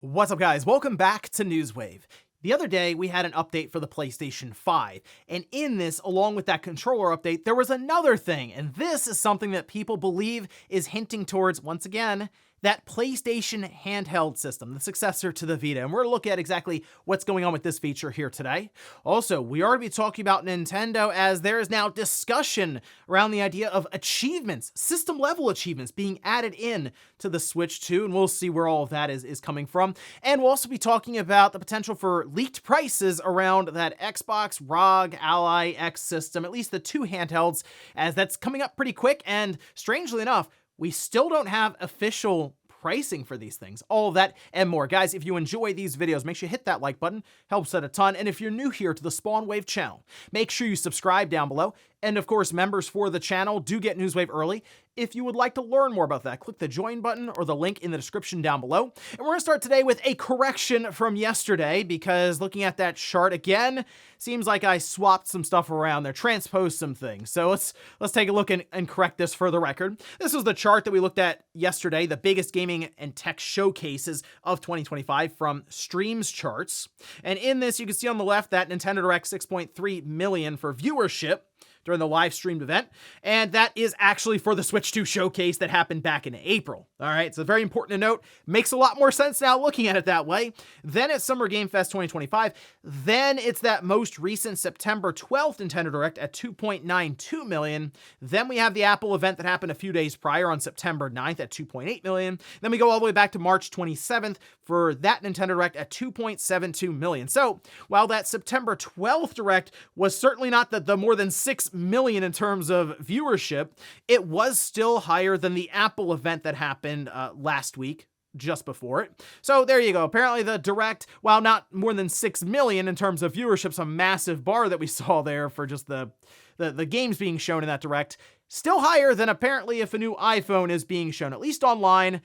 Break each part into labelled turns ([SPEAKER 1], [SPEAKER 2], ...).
[SPEAKER 1] What's up, guys? Welcome back to Newswave. The other day, we had an update for the PlayStation 5, and in this, along with that controller update, there was another thing, and this is something that people believe is hinting towards, once again, that PlayStation handheld system, the successor to the Vita, and we're gonna look at exactly what's going on with this feature here today. Also, we are gonna be talking about Nintendo as there is now discussion around the idea of achievements, system-level achievements being added in to the Switch 2, and we'll see where all of that is coming from. And we'll also be talking about the potential for leaked prices around that Xbox ROG Ally X system, at least the two handhelds, as that's coming up pretty quick, and strangely enough, we still don't have official pricing for these things. All of that and more. Guys, if you enjoy these videos, make sure you hit that like button. Helps out a ton. And if you're new here to the Spawn Wave channel, make sure you subscribe down below. And of course, members for the channel do get Newswave early. If you would like to learn more about that, click the join button or the link in the description down below. And we're gonna start today with a correction from yesterday, because looking at that chart again, seems like I swapped some stuff around there, transposed some things. So let's take a look and correct this for the record. This was the chart that we looked at yesterday, the biggest gaming and tech showcases of 2025 from Streams Charts. And in this, you can see on the left that Nintendo Direct 6.3 million for viewership during the live streamed event, and that is actually for the Switch 2 showcase that happened back in April. All right, so very important to note, makes a lot more sense now looking at it that way. Then it's Summer Game Fest 2025, then it's that most recent September 12th Nintendo Direct at 2.92 million, then we have the Apple event that happened a few days prior on September 9th at 2.8 million, then we go all the way back to March 27th for that Nintendo Direct at 2.72 million. So, while that September 12th Direct was certainly not the more than 6 million in terms of viewership, it was still higher than the Apple event that happened last week, just before it. So there you go. Apparently the Direct, while not more than 6 million in terms of viewership, a massive bar that we saw there for just the games being shown in that Direct, still higher than apparently if a new iPhone is being shown, at least online.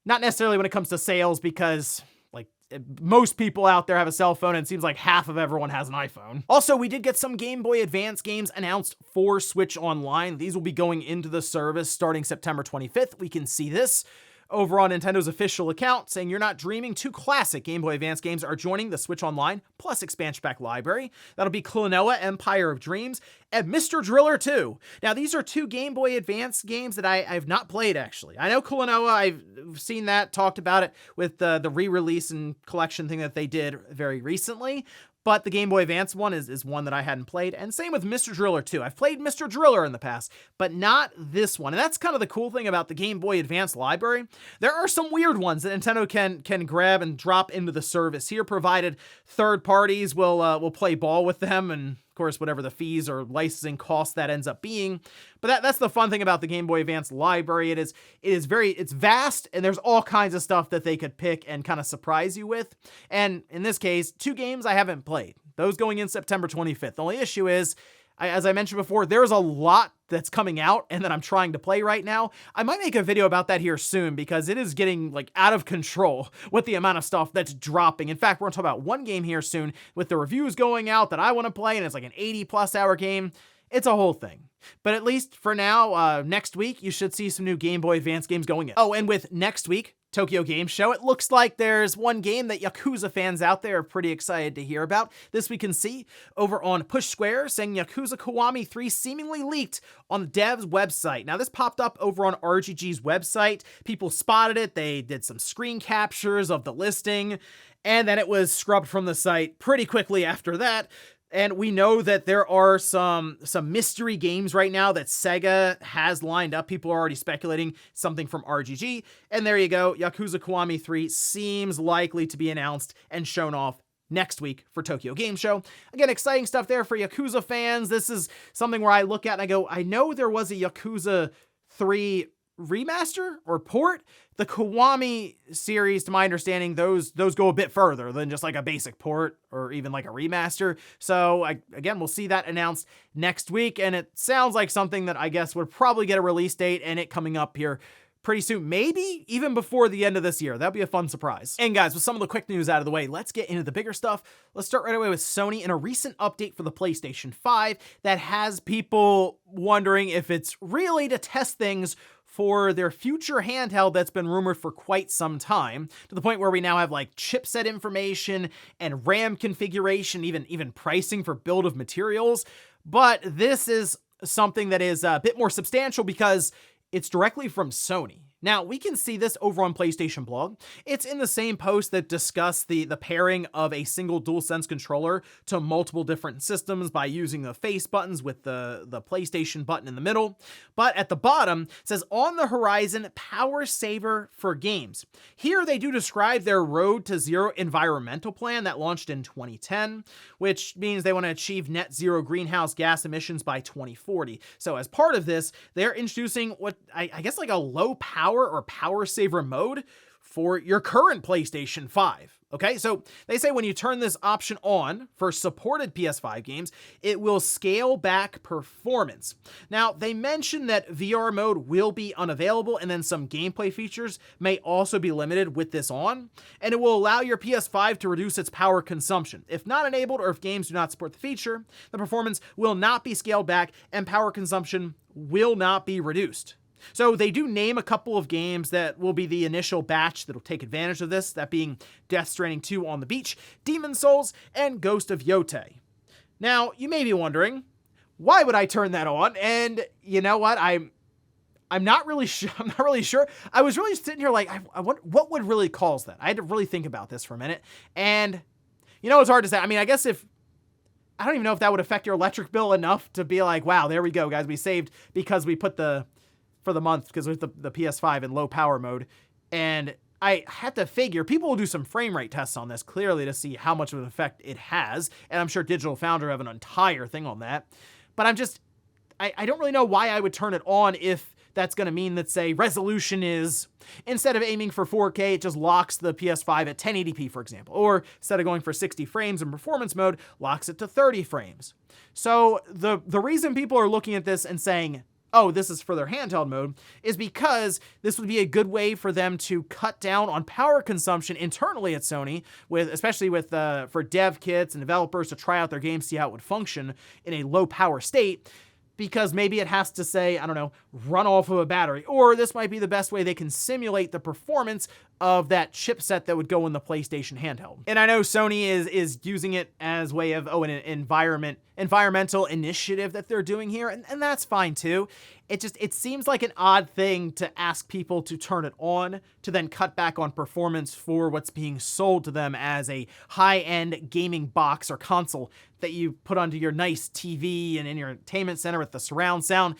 [SPEAKER 1] Not necessarily when it comes to sales, because most people out there have a cell phone, and it seems like half of everyone has an iPhone. Also, we did get some Game Boy Advance games announced for Switch Online. These will be going into the service starting September 25th. We can see this over on Nintendo's official account, saying You're Not Dreaming. 2 classic Game Boy Advance games are joining the Switch Online plus expansion pack library. That'll be Klonoa Empire of Dreams and Mr. Driller 2. Now, these are 2 Game Boy Advance games that I've not played, actually. I know Klonoa, I've seen that, talked about it with the re-release and collection thing that they did very recently. But the Game Boy Advance one is one that I hadn't played, and same with Mr. Driller 2. I've played Mr. Driller in the past, but not this one. And that's kind of the cool thing about the Game Boy Advance library. There are some weird ones that Nintendo can grab and drop into the service here, provided third parties will play ball with them, and of course whatever the fees or licensing costs that ends up being. But that's the fun thing about the Game Boy Advance library. It's vast, and there's all kinds of stuff that they could pick and kind of surprise you with. And in this case, 2 games I haven't played. Those going in September 25th. The only issue is, as I mentioned before, there's a lot that's coming out and that I'm trying to play right now. I might make a video about that here soon, because it is getting out of control with the amount of stuff that's dropping. In fact, we're gonna talk about one game here soon with the reviews going out that I want to play, and it's like an 80+ hour game. It's a whole thing. But at least for now, next week, you should see some new Game Boy Advance games going in. Oh, and with next week, Tokyo Game Show, it looks like there's one game that Yakuza fans out there are pretty excited to hear about. This we can see over on Push Square, saying Yakuza Kiwami 3 seemingly leaked on the dev's website. Now, this popped up over on RGG's website. People spotted it. They did some screen captures of the listing, and then it was scrubbed from the site pretty quickly after that. And we know that there are some mystery games right now that Sega has lined up. People are already speculating something from RGG. And there you go. Yakuza Kiwami 3 seems likely to be announced and shown off next week for Tokyo Game Show. Again, exciting stuff there for Yakuza fans. This is something where I look at and I go, I know there was a Yakuza 3 remaster or port. The Kiwami series, to my understanding, those go a bit further than just like a basic port or even like a remaster. So again, we'll see that announced next week, and it sounds like something that I guess would probably get a release date and it coming up here pretty soon, maybe even before the end of this year. That'd be a fun surprise. And guys, with some of the quick news out of the way, let's get into the bigger stuff. Let's start right away with Sony and a recent update for the PlayStation 5 that has people wondering if it's really to test things for their future handheld that's been rumored for quite some time, to the point where we now have like chipset information and RAM configuration, even pricing for build of materials. But this is something that is a bit more substantial because it's directly from Sony. Now, we can see this over on PlayStation Blog. It's in the same post that discussed the pairing of a single DualSense controller to multiple different systems by using the face buttons with the PlayStation button in the middle. But at the bottom, it says, on the horizon, power saver for games. Here, they do describe their Road to Zero environmental plan that launched in 2010, which means they want to achieve net zero greenhouse gas emissions by 2040. So as part of this, they're introducing what I guess like a low power or power saver mode for your current PlayStation 5. Okay, so they say when you turn this option on for supported PS5 games, it will scale back performance. Now, they mentioned that VR mode will be unavailable, and then some gameplay features may also be limited with this on, and it will allow your PS5 to reduce its power consumption. If not enabled, or if games do not support the feature, the performance will not be scaled back, and power consumption will not be reduced. So they do name a couple of games that will be the initial batch that'll take advantage of this, that being Death Stranding 2 on the Beach, Demon's Souls, and Ghost of Yotei. Now, you may be wondering, why would I turn that on? And you know what? I'm not really sure. I'm not really sure. I was really sitting here like, I wonder what would really cause that. I had to really think about this for a minute. And you know, it's hard to say. I mean, I guess I don't even know if that would affect your electric bill enough to be like, wow, there we go, guys. We saved because we put for the month, because with the PS5 in low power mode. And I had to figure, people will do some frame rate tests on this clearly to see how much of an effect it has. And I'm sure Digital Foundry have an entire thing on that. But I don't really know why I would turn it on if that's going to mean that, say, resolution is, instead of aiming for 4K, it just locks the PS5 at 1080p, for example. Or instead of going for 60 frames in performance mode, locks it to 30 frames. So the reason people are looking at this and saying, oh, this is for their handheld mode, is because this would be a good way for them to cut down on power consumption internally at Sony, especially for dev kits and developers to try out their games, see how it would function in a low power state. Because maybe it has to say, I don't know, run off of a battery. Or this might be the best way they can simulate the performance of that chipset that would go in the PlayStation handheld. And I know Sony is using it as way of, an environmental initiative that they're doing here, and that's fine too. It seems like an odd thing to ask people to turn it on to then cut back on performance for what's being sold to them as a high-end gaming box or console that you put onto your nice TV and in your entertainment center with the surround sound.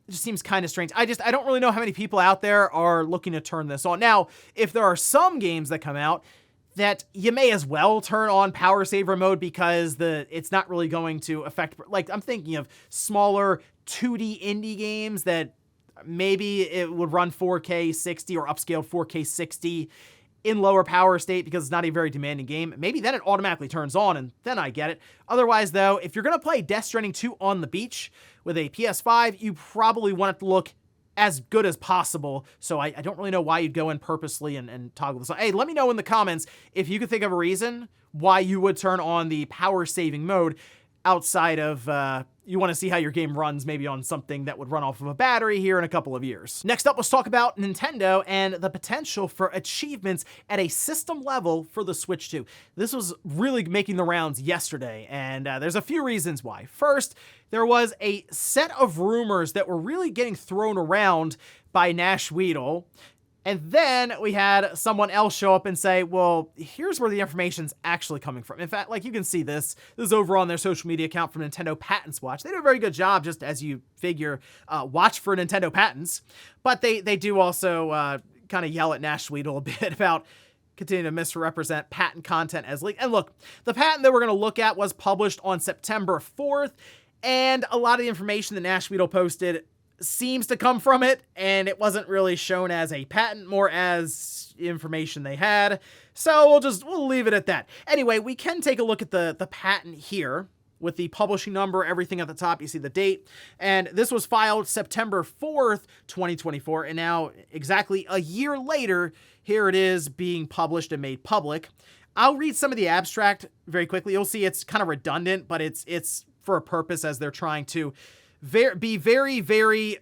[SPEAKER 1] It just seems kind of strange. I don't really know how many people out there are looking to turn this on. Now, if there are some games that come out that you may as well turn on power saver mode because it's not really going to affect, like I'm thinking of smaller 2D indie games that maybe it would run 4K 60 or upscaled 4K 60 in lower power state because it's not a very demanding game. Maybe then it automatically turns on and then I get it. Otherwise though, if you're going to play Death Stranding 2 on the Beach with a PS5, you probably want it to look as good as possible. So I don't really know why you'd go in purposely and toggle this on. Hey, let me know in the comments if you could think of a reason why you would turn on the power saving mode outside of you want to see how your game runs maybe on something that would run off of a battery here in a couple of years. Next up, let's talk about Nintendo and the potential for achievements at a system level for the Switch 2. This was really making the rounds yesterday, and there's a few reasons why. First, there was a set of rumors that were really getting thrown around by Nash Weedle. And then we had someone else show up and say, well, here's where the information's actually coming from. In fact, like you can see this is over on their social media account from Nintendo Patents Watch. They do a very good job, just as you figure, watch for Nintendo patents. But they do also kind of yell at Nash Weedle a bit about continuing to misrepresent patent content as leaked. And look, the patent that we're going to look at was published on September 4th. And a lot of the information that Nash Weedle posted seems to come from it, and it wasn't really shown as a patent, more as information they had. So we'll leave it at that. Anyway, we can take a look at the patent here with the publishing number, everything at the top. You see the date, and this was filed September 4th, 2024, and now exactly a year later, here it is being published and made public. I'll read some of the abstract very quickly. You'll see it's kind of redundant, but it's for a purpose as they're trying to be very, very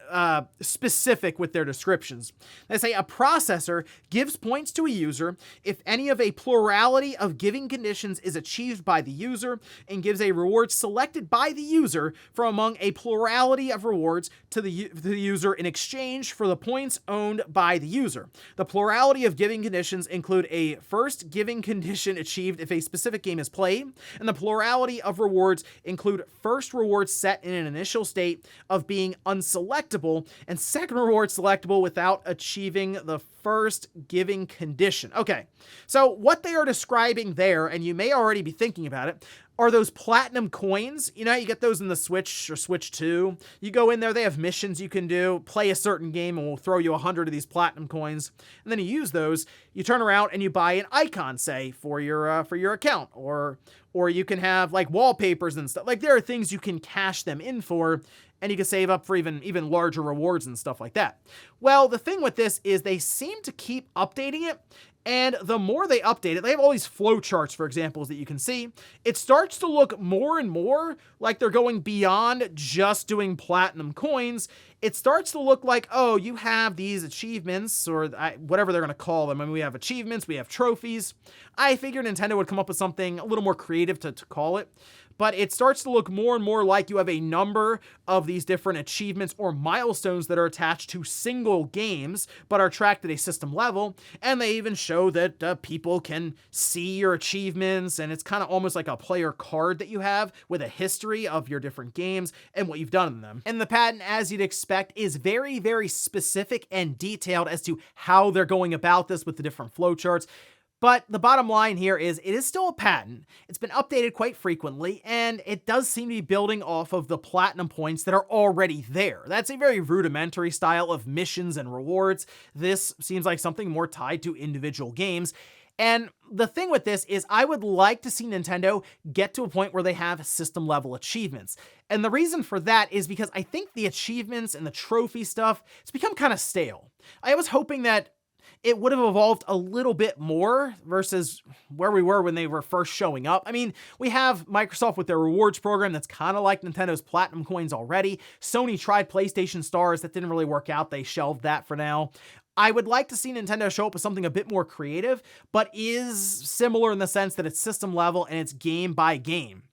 [SPEAKER 1] specific with their descriptions. They say a processor gives points to a user if any of a plurality of giving conditions is achieved by the user, and gives a reward selected by the user from among a plurality of rewards to the user in exchange for the points owned by the user. The plurality of giving conditions include a first giving condition achieved if a specific game is played, and the plurality of rewards include first rewards set in an initial state of being unselectable, and second reward selectable without achieving the first giving condition. Okay, so what they are describing there, and you may already be thinking about it, are those platinum coins. You know, you get those in the Switch or Switch 2. You go in there, they have missions you can do, play a certain game, and we'll throw you 100 of these platinum coins. And then you use those, you turn around and you buy an icon, say, for your account, or you can have like wallpapers and stuff. Like, there are things you can cash them in for, and you can save up for even larger rewards and stuff like that. Well, the thing with this is they seem to keep updating it, and the more they update it, they have all these flowcharts, for examples, that you can see. It starts to look more and more like they're going beyond just doing platinum coins. It starts to look like, oh, you have these achievements, or whatever they're going to call them. I mean, we have achievements, we have trophies. I figured Nintendo would come up with something a little more creative to call it. But it starts to look more and more like you have a number of these different achievements or milestones that are attached to single games, but are tracked at a system level. And they even show that people can see your achievements, and it's kind of almost like a player card that you have with a history of your different games and what you've done in them. And the patent, as you'd expect, is very, very specific and detailed as to how they're going about this with the different flowcharts. But the bottom line here is it is still a patent. It's been updated quite frequently, and it does seem to be building off of the platinum points that are already there. That's a very rudimentary style of missions and rewards. This seems like something more tied to individual games. And the thing with this is I would like to see Nintendo get to a point where they have system level achievements. And the reason for that is because I think the achievements and the trophy stuff, it's become kind of stale. I was hoping that it would have evolved a little bit more versus where we were when they were first showing up. I mean, we have Microsoft with their rewards program that's kind of like Nintendo's platinum coins already. Sony tried PlayStation Stars. That didn't really work out. They shelved that for now. I would like to see Nintendo show up with something a bit more creative, but is similar in the sense that it's system level and it's game by game.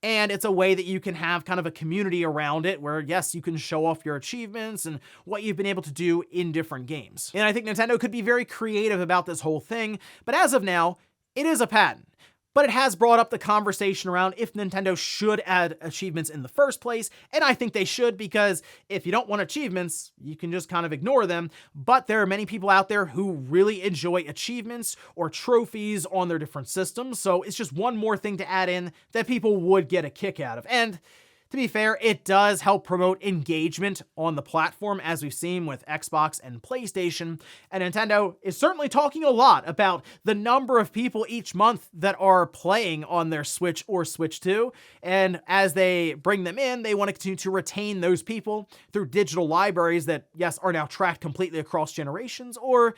[SPEAKER 1] And it's a way that you can have kind of a community around it where, yes, you can show off your achievements and what you've been able to do in different games. And I think Nintendo could be very creative about this whole thing, but as of now, it is a patent. But it has brought up the conversation around if Nintendo should add achievements in the first place, and I think they should, because if you don't want achievements, you can just kind of ignore them. But there are many people out there who really enjoy achievements or trophies on their different systems, so it's just one more thing to add in that people would get a kick out of. And to be fair, it does help promote engagement on the platform, as we've seen with Xbox and PlayStation, and Nintendo is certainly talking a lot about the number of people each month that are playing on their Switch or Switch 2, and as they bring them in, they want to continue to retain those people through digital libraries that, yes, are now tracked completely across generations, or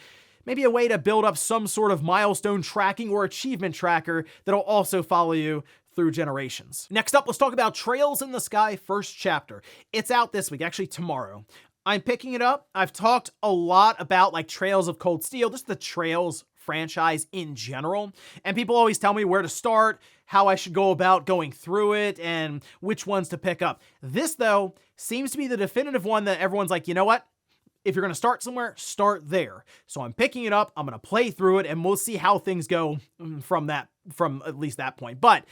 [SPEAKER 1] maybe a way to build up some sort of milestone tracking or achievement tracker that'll also follow you through generations. Next up, let's talk about Trails in the Sky First Chapter. It's out this week, actually tomorrow. I'm picking it up. I've talked a lot about like Trails of Cold Steel, just the Trails franchise in general, and people always tell me where to start, how I should go about going through it, and which ones to pick up. This, though, seems to be the definitive one that everyone's like, you know what? If you're going to start somewhere, start there. So I'm picking it up, I'm going to play through it, and we'll see how things go from at least that point. But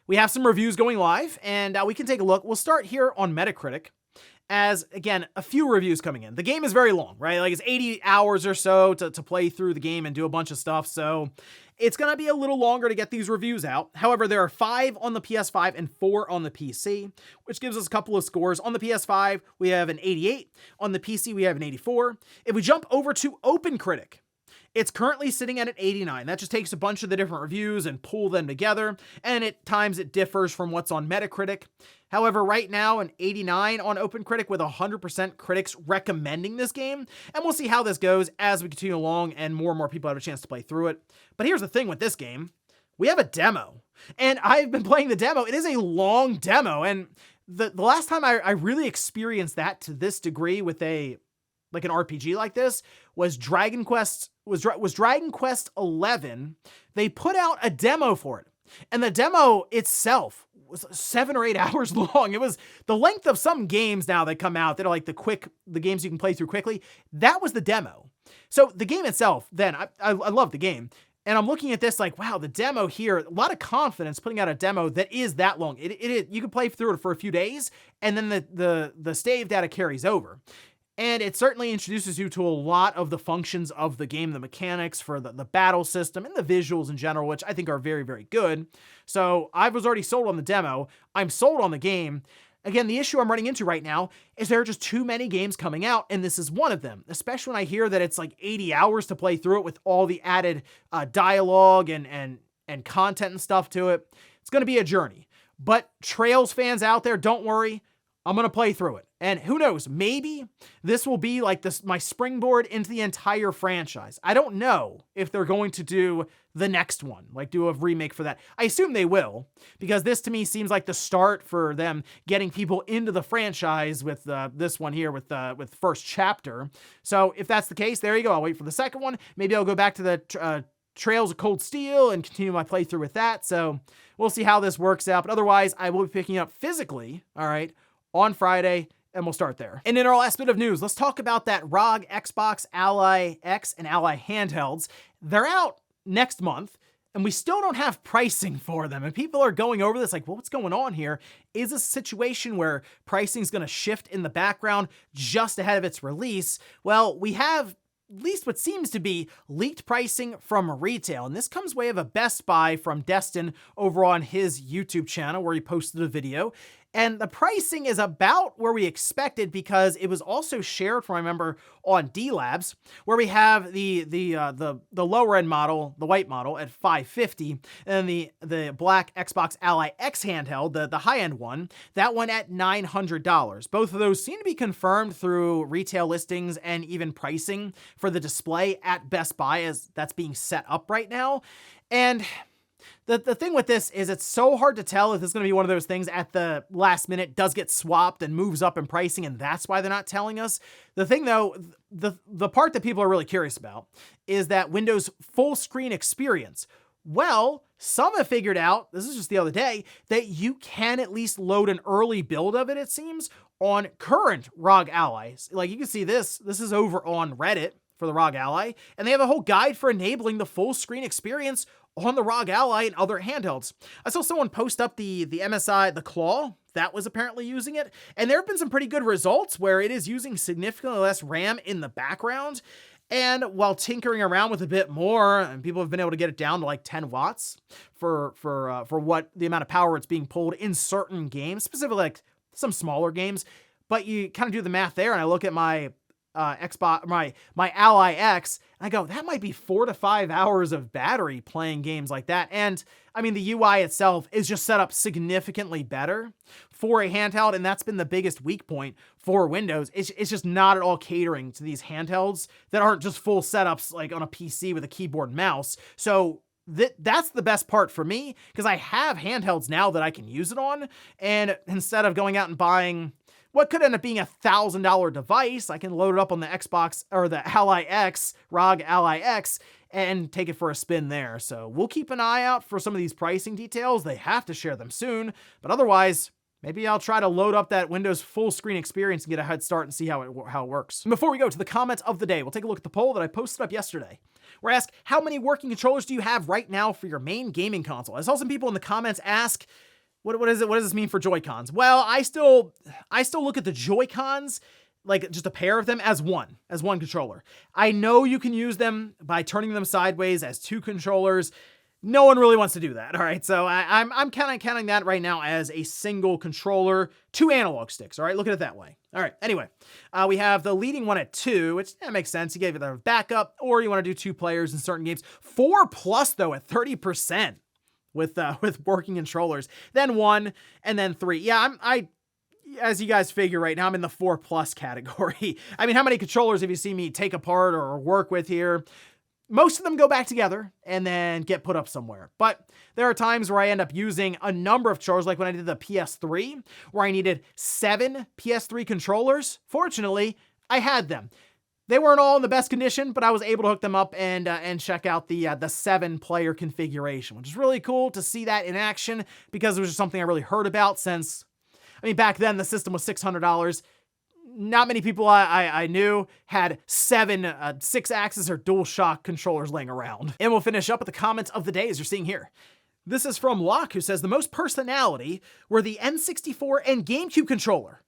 [SPEAKER 1] we have some reviews going live, and we can take a look. We'll start here on Metacritic, as, again, a few reviews coming in. The game is very long, right? Like, it's 80 hours or so to play through the game and do a bunch of stuff, so it's going to be a little longer to get these reviews out. However, there are 5 on the PS5 and 4 on the PC, which gives us a couple of scores. On the PS5, we have an 88. On the PC, we have an 84. If we jump over to OpenCritic, it's currently sitting at an 89. That just takes a bunch of the different reviews and pull them together, and at times it differs from what's on Metacritic. However, right now, an 89 on OpenCritic with 100% critics recommending this game, and we'll see how this goes as we continue along and more people have a chance to play through it. But here's the thing with this game. We have a demo, and I've been playing the demo. It is a long demo, and the last time I really experienced that to this degree with an RPG like this was Dragon Quest Dragon Quest 11. They put out a demo for it, and the demo itself was 7 or 8 hours long. It was the length of some games now that come out that are like the games you can play through quickly. That was the demo. So the game itself, then I love the game. And I'm looking at this like, wow, the demo here, a lot of confidence putting out a demo that is that long. You can play through it for a few days, and then the save data carries over. And it certainly introduces you to a lot of the functions of the game, the mechanics for the battle system and the visuals in general, which I think are very, very good. So I was already sold on the demo. I'm sold on the game. Again, the issue I'm running into right now is there are just too many games coming out, and this is one of them, especially when I hear that it's like 80 hours to play through it with all the added dialogue and content and stuff to it. It's going to be a journey. But Trails fans out there, don't worry. I'm going to play through it. And who knows, maybe this will be like my springboard into the entire franchise. I don't know if they're going to do the next one, like do a remake for that. I assume they will, because this to me seems like the start for them getting people into the franchise with this one here with first chapter. So if that's the case, there you go. I'll wait for the second one. Maybe I'll go back to the Trails of Cold Steel and continue my playthrough with that. So we'll see how this works out. But otherwise, I will be picking up physically, all right, on Friday, and we'll start there. And in our last bit of news, let's talk about that ROG Xbox Ally X and Ally handhelds. They're out next month, and we still don't have pricing for them. And people are going over this like, well, what's going on here? Is this a situation where pricing is going to shift in the background just ahead of its release? Well, we have at least what seems to be leaked pricing from retail. And this comes way of a Best Buy from Destin over on his YouTube channel where he posted a video. And the pricing is about where we expected because it was also shared from, I remember, on D-Labs, where we have the lower end model, the white model at $550, and the black Xbox Ally X handheld, the high end one, that one at $900. Both of those seem to be confirmed through retail listings and even pricing for the display at Best Buy as that's being set up right now. And the thing with this is it's so hard to tell if it's going to be one of those things at the last minute does get swapped and moves up in pricing, and that's why they're not telling us. The thing though, the part that people are really curious about is that Windows full screen experience. Well, some have figured out, this is just the other day, that you can at least load an early build of it seems, on current ROG Allies. Like you can see this is over on Reddit for the ROG Ally, and they have a whole guide for enabling the full screen experience on the ROG Ally and other handhelds. I saw someone post up the MSI, the Claw, that was apparently using it, and there have been some pretty good results where it is using significantly less RAM in the background, and while tinkering around with a bit more, and people have been able to get it down to like 10 watts for what the amount of power it's being pulled in certain games, specifically like some smaller games, but you kind of do the math there, and I look at my Xbox, my Ally X, and I go, that might be 4 to 5 hours of battery playing games like that. And I mean, the UI itself is just set up significantly better for a handheld, and that's been the biggest weak point for Windows. It's just not at all catering to these handhelds that aren't just full setups like on a PC with a keyboard and mouse. So that's the best part for me, because I have handhelds now that I can use it on, and instead of going out and buying what could end up being $1,000 device, I can load it up on the Xbox or the Ally X, ROG Ally X, and take it for a spin there. So we'll keep an eye out for some of these pricing details. They have to share them soon, but otherwise, maybe I'll try to load up that Windows full screen experience and get a head start and see how it works. And before we go to the comments of the day, we'll take a look at the poll that I posted up yesterday. Where I asked, how many working controllers do you have right now for your main gaming console? I saw some people in the comments ask, what is it? What does this mean for Joy-Cons? Well, I still look at the Joy-Cons, like just a pair of them, as one controller. I know you can use them by turning them sideways as 2 controllers. No one really wants to do that. All right. So I'm kind of counting that right now as a single controller, 2 analog sticks. All right. Look at it that way. All right. Anyway, we have the leading one at 2, which makes sense. You gave it a backup, or you want to do 2 players in certain games. 4+ though at 30%. With working controllers, then 1, and then 3. Yeah, I as you guys figure right now, I'm in the 4+ category. I mean, how many controllers have you seen me take apart or work with here? most of them go back together and then get put up somewhere. But there are times where I end up using a number of controllers, like when I did the PS3, where I needed 7 PS3 controllers. Fortunately, I had them. They weren't all in the best condition, but I was able to hook them up and check out the 7-player configuration, which is really cool to see that in action, because it was just something I really heard about since, I mean, back then the system was $600. Not many people I knew had 7 6-axis or DualShock controllers laying around. And we'll finish up with the comments of the day, as you're seeing here. This is from Locke, who says the most personality were the N64 and GameCube controller.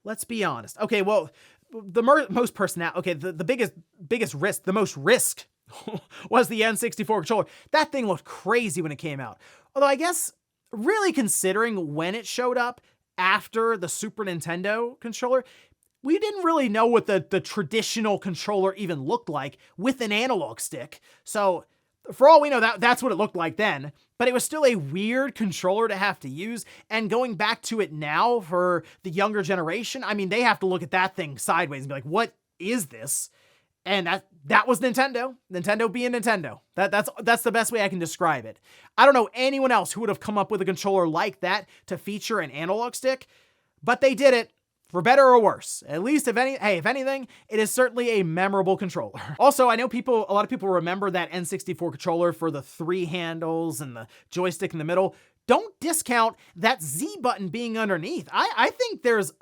[SPEAKER 1] Let's be honest. Okay, well, the most personality, okay, the biggest risk, the most risk was the N64 controller. That thing looked crazy when it came out. Although I guess, really considering when it showed up after the Super Nintendo controller, we didn't really know what the traditional controller even looked like with an analog stick. So for all we know, that's what it looked like then, but it was still a weird controller to have to use. And going back to it now for the younger generation, I mean, they have to look at that thing sideways and be like, what is this? And that was Nintendo. Nintendo being Nintendo. That's the best way I can describe it. I don't know anyone else who would have come up with a controller like that to feature an analog stick, but they did it. For better or worse. At least if anything, it is certainly a memorable controller. Also, I know a lot of people remember that N64 controller for the 3 handles and the joystick in the middle. Don't discount that Z button being underneath. I think there's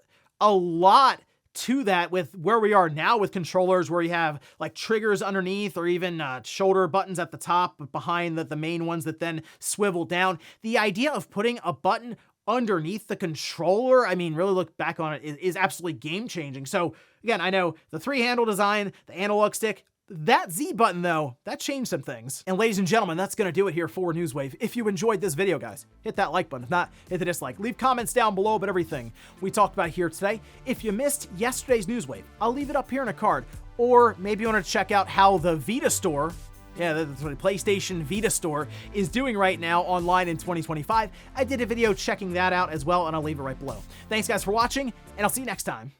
[SPEAKER 1] a lot to that with where we are now with controllers, where you have like triggers underneath or even shoulder buttons at the top behind the main ones that then swivel down. The idea of putting a button underneath the controller, I mean, really look back on it, is absolutely game-changing. So again, I know the 3-handle design, the analog stick, that Z button though, that changed some things. And ladies and gentlemen, that's gonna do it here for Newswave. If you enjoyed this video, guys, hit that like button. If not, hit the dislike. Leave comments down below about everything we talked about here today. If you missed yesterday's Newswave, I'll leave it up here in a card. Or maybe you want to check out how the Vita store, that's what the PlayStation Vita store is doing right now online in 2025. I did a video checking that out as well, and I'll leave it right below. Thanks guys for watching, and I'll see you next time.